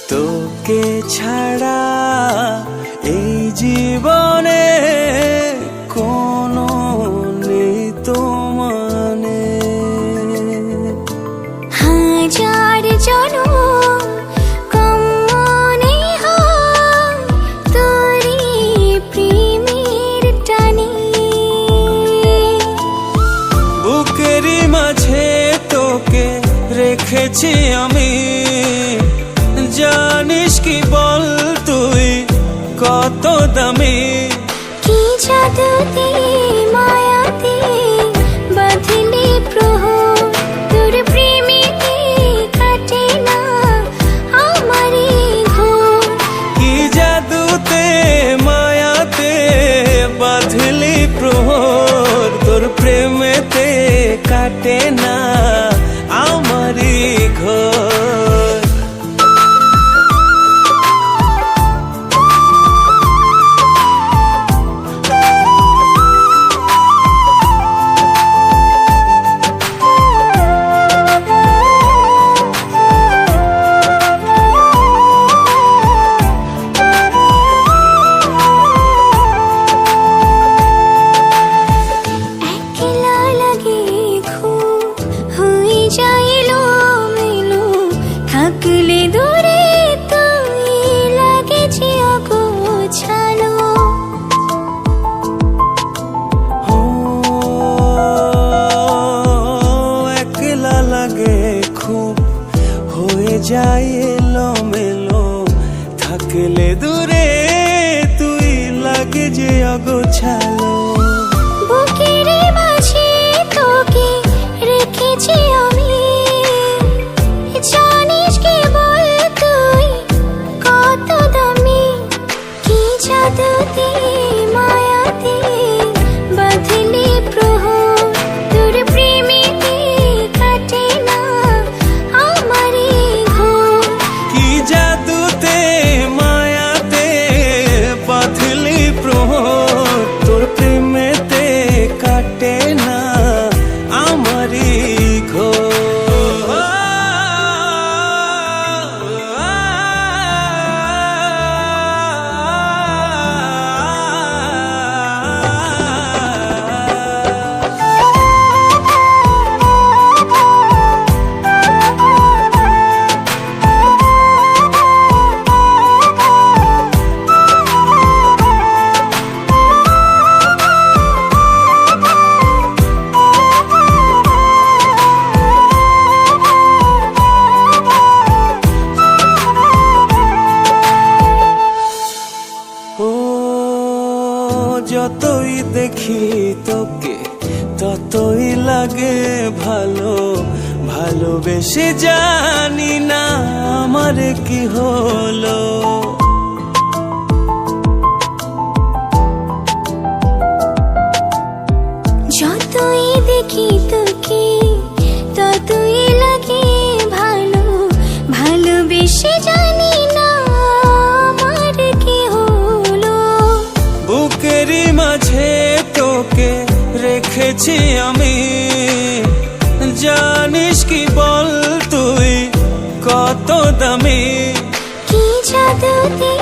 তোকে ছাড়া এই জীবনে কোনো নেই তো মানে। হাজার জনম কম মনে হয় তোরি প্রেমের টানে। বুকেরই মাঝে তোকে রেখেছি আমি, জানিস কি বল তুই কত দামি। কি জাদুতে মায়াতে বাঁধলি প্রহর, তোর প্রেমেতে কাটে না আমারই ঘোর। কি জাদুতে মায়াতে বাঁধলি প্রহর, তোর প্রেমেতে কাটে না আমারই ঘোর। থাকলে দূরে তুই লাগে যে অগোছালো। একলা লাগে খুব, হয়ে যায় এলোমেলো। থাকলে দূরে তুই লাগে যে অগোছালো। বুকের মাঝে তোকে রেখেছি আমি, জানিস কি বল তুই কত দামি। কি জাদুতে মায়াতে বাঁধলি প্রহর, তোর প্রেমেতে কাটে না আমারই ঘোর। কি জাদুতে মায়াতে বাঁধলি প্রহর, তোর প্রেমেতে কাটে না আমারই ঘোর। যতই দেখি তোকে ততই লাগে ভালো, ভালোবেসে জানি না আমার কি হলো। যতই দেখি তোকে ততই লাগে ভালো, ভালোবেসে জানি না আমার কি হলো। বুকেরই মাঝে তোকে রেখেছি আমি, জানিস কি বল তুই কত দামি। কি জাদুতে